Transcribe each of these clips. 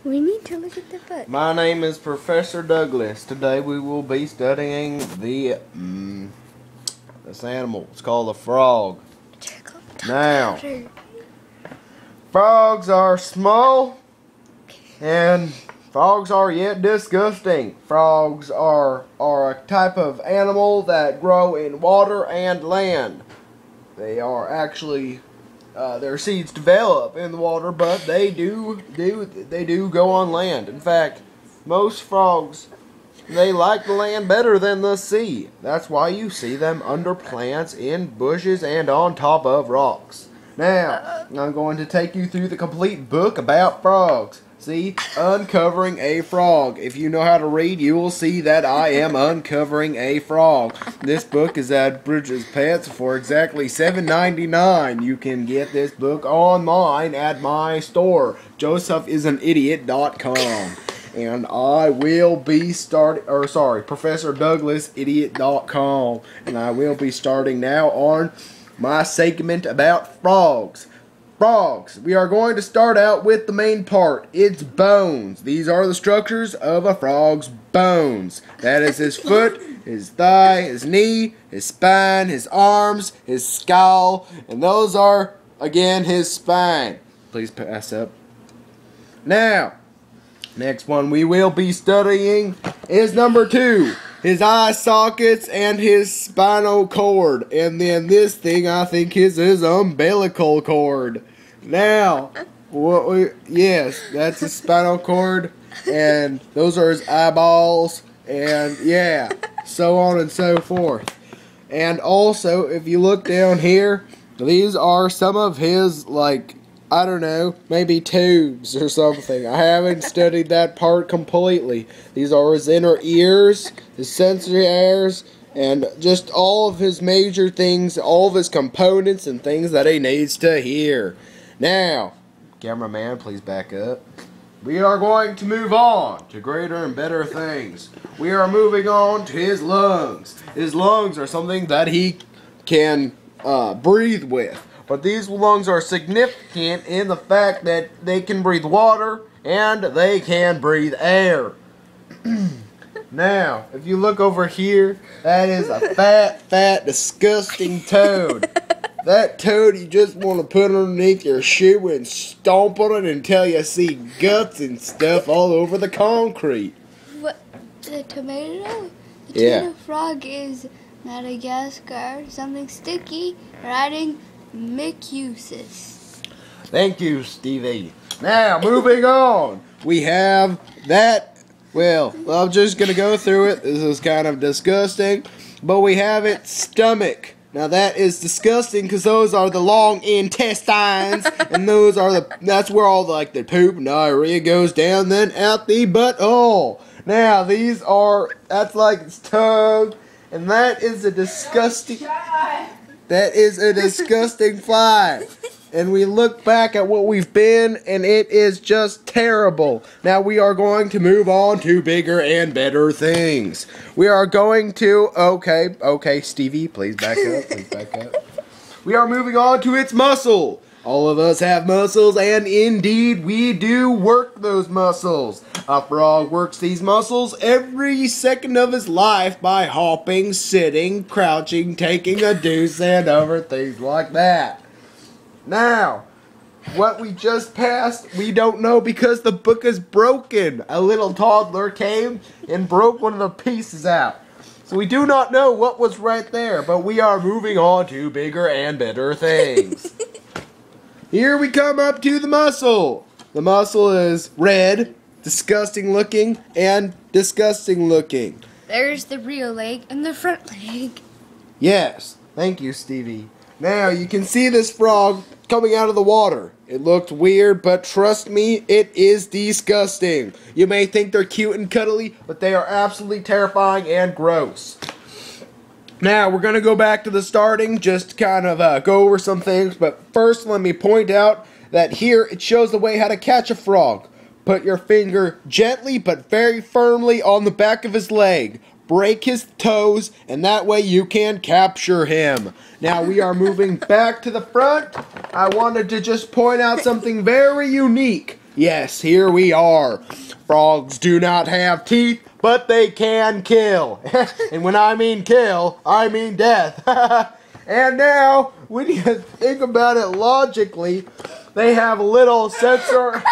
We need to look at the book. My name is Professor Douglas. Today we will be studying this animal. It's called a frog. Now, frogs are small and frogs are yet disgusting. Frogs are a type of animal that grow in water and land. They are actually their seeds develop in the water, but they do go on land. In fact, most frogs, they like the land better than the sea. That's why you see them under plants, in bushes, and on top of rocks. Now, I'm going to take you through the complete book about frogs. See, uncovering a frog. If you know how to read, you will see that I am uncovering a frog. This book is at Bridges Pets for exactly $7.99. You can get this book online at my store, josephisanidiot.com. And I will be ProfessorDouglasIdiot.com. And I will be starting now on my segment about frogs. Frogs. We are going to start out with the main part. Its bones. These are the structures of a frog's bones. That is his foot, his thigh, his knee, his spine, his arms, his skull, and those are, again, his spine. Please pass up. Now, next one we will be studying is number 2. His eye sockets and his spinal cord. And then this thing I think is his umbilical cord. Now, yes, that's his spinal cord. And those are his eyeballs. And yeah, so on and so forth. And also, if you look down here, these are some of his, like, I don't know, maybe tubes or something. I haven't studied that part completely. These are his inner ears, his sensory hairs, and just all of his major things, all of his components and things that he needs to hear. Now, cameraman, please back up. We are going to move on to greater and better things. We are moving on to his lungs. His lungs are something that he can breathe with. But these lungs are significant in the fact that they can breathe water and they can breathe air. Now, if you look over here, that is a fat, disgusting toad. That toad you just want to put underneath your shoe and stomp on it until you see guts and stuff all over the concrete. What? The tomato? The tomato frog is Madagascar, something sticky, riding Micusis. Thank you, Stevie. Now, moving on. We have that. Well, I'm just going to go through it. This is kind of disgusting. But we have its stomach. Now, that is disgusting because those are the long intestines. And that's where all the poop and diarrhea goes down, then out the butthole. Now, that's like its tongue. And that is a disgusting... That is a disgusting fly. And we look back at what we've been, and it is just terrible. Now we are going to move on to bigger and better things. We are going to... Okay, Stevie, please back up, We are moving on to its muscle. All of us have muscles, and indeed we do work those muscles. A frog works these muscles every second of his life by hopping, sitting, crouching, taking a deuce, and other things like that. Now, what we just passed, we don't know because the book is broken. A little toddler came and broke one of the pieces out. So we do not know what was right there, but we are moving on to bigger and better things. Here we come up to the muscle. The muscle is red, disgusting looking, and disgusting looking. There's the real leg and the front leg. Yes, thank you, Stevie. Now you can see this frog coming out of the water. It looked weird, but trust me, it is disgusting. You may think they're cute and cuddly, but they are absolutely terrifying and gross. Now, we're going to go back to the starting, just kind of go over some things, but first let me point out that here it shows the way how to catch a frog. Put your finger gently but very firmly on the back of his leg. Break his toes, and that way you can capture him. Now, we are moving back to the front. I wanted to just point out something very unique. Yes, here we are. Frogs do not have teeth, but they can kill. And when I mean kill, I mean death. And now, when you think about it logically, they have a little sensor.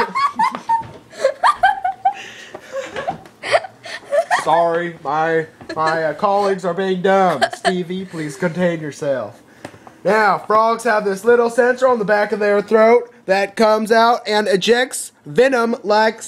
Sorry, my colleagues are being dumb. Stevie, please contain yourself. Now, frogs have this little sensor on the back of their throat that comes out and ejects venom like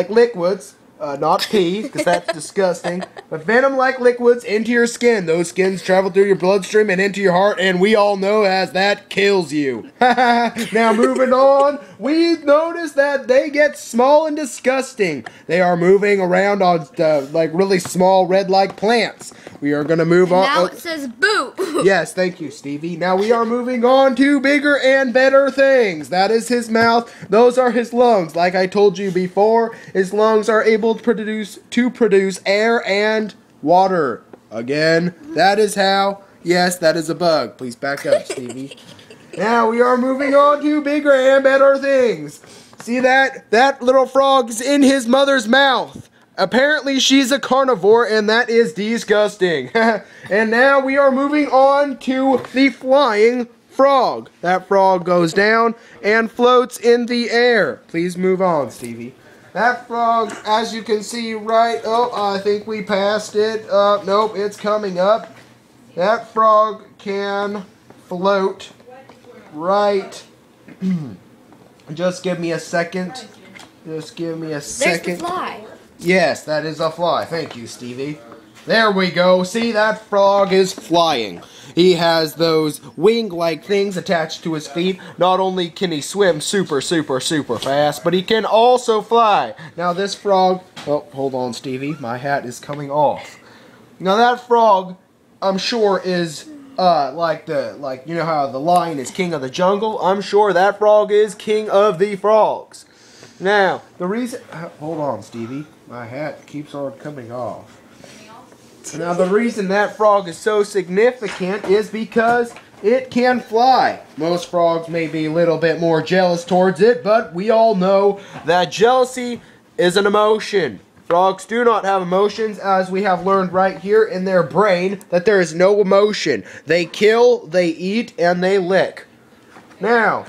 liquids, not pee, because that's disgusting, but venom-like liquids into your skin. Those skins travel through your bloodstream and into your heart, and we all know as that kills you. Now, moving on, we notice that they get small and disgusting. They are moving around on, like, really small red-like plants. We are going to move on. Now it says boo. Yes, thank you, Stevie. Now we are moving on to bigger and better things. That is his mouth. Those are his lungs. Like I told you before, his lungs are able to produce air and water. Again, that is how. Yes, that is a bug. Please back up, Stevie. Now we are moving on to bigger and better things. See that? That little frog's in his mother's mouth. Apparently she's a carnivore, and that is disgusting. And now we are moving on to the flying frog. That frog goes down and floats in the air. Please move on, Stevie. That frog, as you can see right... Oh, I think we passed it. Nope, it's coming up. That frog can float right... Just give me a second. Just give me a second. There's the fly. Yes, that is a fly. Thank you, Stevie. There we go. See, that frog is flying. He has those wing-like things attached to his feet. Not only can he swim super fast, but he can also fly. Now, this frog... Oh, hold on, Stevie. My hat is coming off. Now, that frog, I'm sure, is... you know how the lion is king of the jungle? I'm sure that frog is king of the frogs. Now, the reason... Hold on, Stevie. My hat keeps on coming off. Now, the reason that frog is so significant is because it can fly. Most frogs may be a little bit more jealous towards it, but we all know that jealousy is an emotion. Frogs do not have emotions, as we have learned right here in their brain, that there is no emotion. They kill, they eat, and they lick. Now...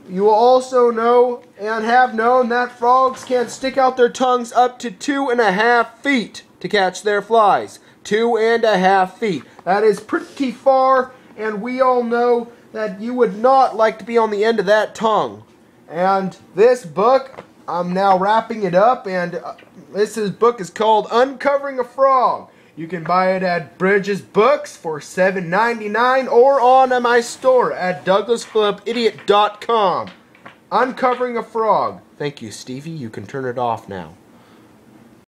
You will also know and have known that frogs can stick out their tongues up to 2.5 feet to catch their flies. 2.5 feet. That is pretty far, and we all know that you would not like to be on the end of that tongue. And this book, I'm now wrapping it up, and this book is called Uncovering a Frog. You can buy it at Bridges Books for $7.99 or on my store at DouglasPhillipIdiot.com. Uncovering a Frog. Thank you, Stevie. You can turn it off now.